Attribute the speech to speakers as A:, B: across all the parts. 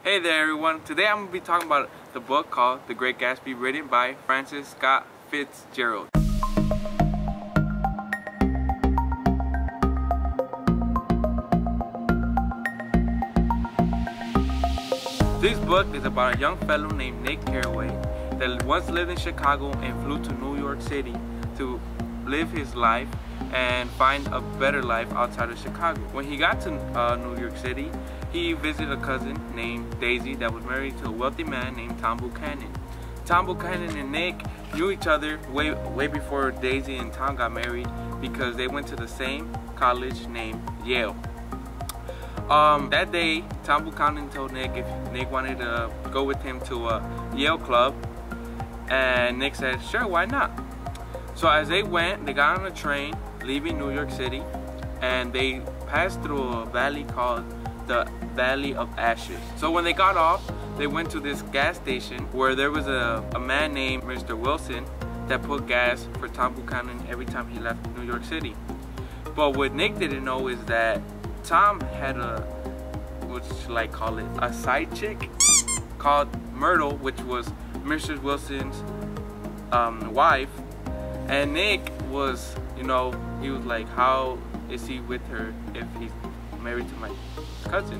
A: Hey there everyone, today I'm going to be talking about the book called The Great Gatsby, written by Francis Scott Fitzgerald. This book is about a young fellow named Nick Carraway that once lived in Chicago and flew to New York City to live his life and find a better life outside of Chicago. When he got to New York City, he visited a cousin named Daisy that was married to a wealthy man named Tom Buchanan. Tom Buchanan and Nick knew each other way before Daisy and Tom got married because they went to the same college named Yale. That day, Tom Buchanan told Nick if Nick wanted to go with him to a Yale club, and Nick said, sure, why not? So as they went, they got on a train leaving New York City, and they passed through a valley called the Valley of Ashes. So when they got off, they went to this gas station where there was a man named Mr. Wilson that put gas for Tom Buchanan every time he left New York City. But what Nick didn't know is that Tom had a side chick called Myrtle, which was Mr. Wilson's wife. And Nick was, he was like, how is he with her if he's married to my cousin?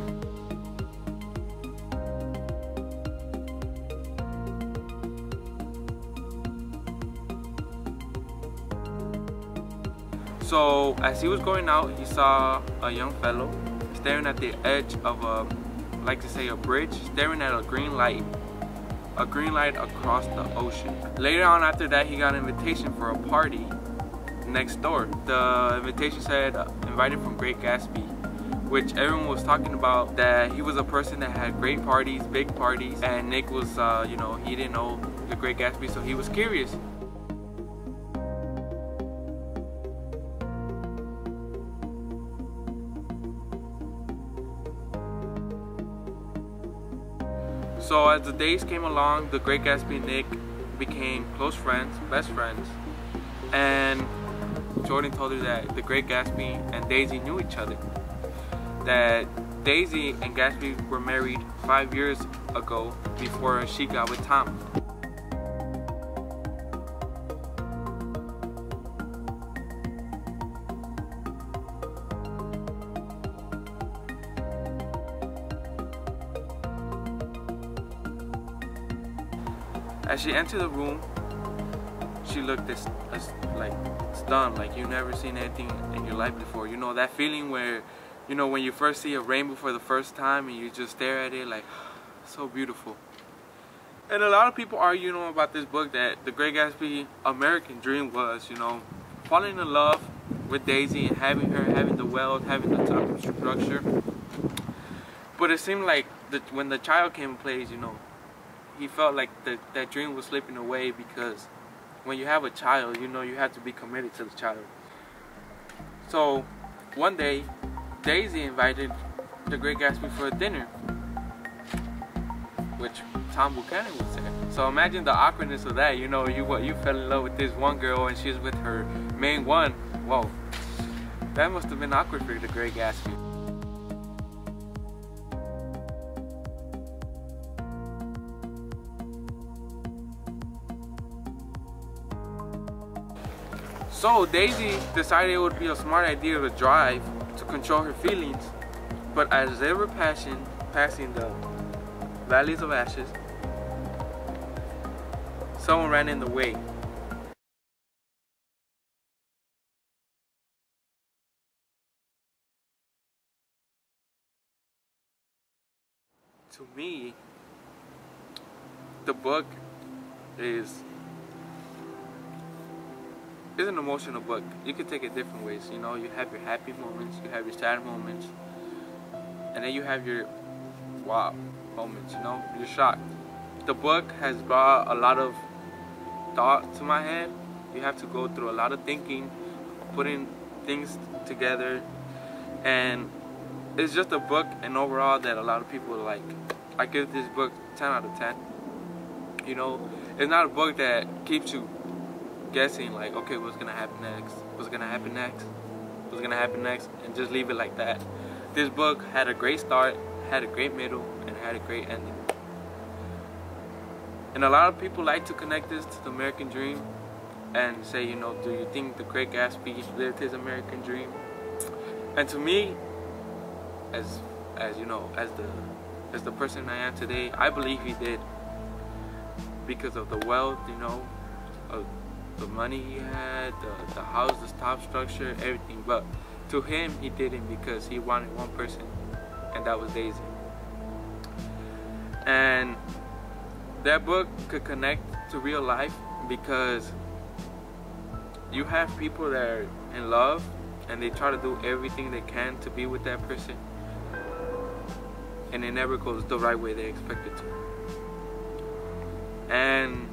A: So as he was going out, he saw a young fellow staring at the edge of a bridge, staring at a green light across the ocean. Later on after that, he got an invitation for a party next door. The invitation said invited from Great Gatsby, which everyone was talking about, that he was a person that had great parties, big parties, and Nick was, he didn't know the Great Gatsby, so he was curious. So as the days came along, the Great Gatsby and Nick became close friends, best friends, and Jordan told her that the Great Gatsby and Daisy knew each other. That Daisy and Gatsby were married 5 years ago before she got with Tom. As she entered the room, she looked as stunned, like you've never seen anything in your life before. You know that feeling where, when you first see a rainbow for the first time and you just stare at it like, so beautiful. And a lot of people argue, about this book that the Great Gatsby American dream was, falling in love with Daisy and having the wealth, having the type of structure. But it seemed like when the child came in place, he felt like that dream was slipping away, because when you have a child, you have to be committed to the child. So one day, Daisy invited the Great Gatsby for a dinner, which Tom Buchanan was there. So imagine the awkwardness of that. You fell in love with this one girl and she's with her main one. Whoa, that must have been awkward for the Great Gatsby. So Daisy decided it would be a smart idea to drive to control her feelings, but as they were passing the valleys of ashes, someone ran in the way. To me, the book is an emotional book. You can take it different ways. You have your happy moments, you have your sad moments, and then you have your wow moments, you're shocked. The book has brought a lot of thought to my head. You have to go through a lot of thinking, putting things together, and it's just a book and overall that a lot of people like. I give this book 10 out of 10. It's not a book that keeps you guessing like, okay, what's gonna happen next, and just leave it like that. This book had a great start, had a great middle, and it had a great ending. And a lot of people like to connect this to the American dream and say, you know, do you think the great Gatsby lived his American dream? And to me, as you know, as the person I am today, I believe he did, because of the wealth, you know, of the money he had, the house, the top structure, everything. But to him, he didn't, because he wanted one person, and that was Daisy. And that book could connect to real life, because you have people that are in love and they try to do everything they can to be with that person, and it never goes the right way they expect it to. And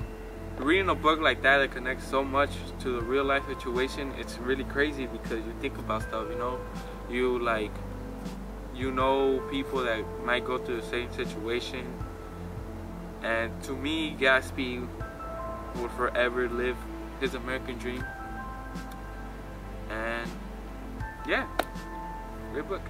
A: reading a book like that connects so much to the real life situation, it's really crazy, because you think about stuff, you know, you know people that might go through the same situation. And to me, Gatsby will forever live his American dream. And yeah, great book.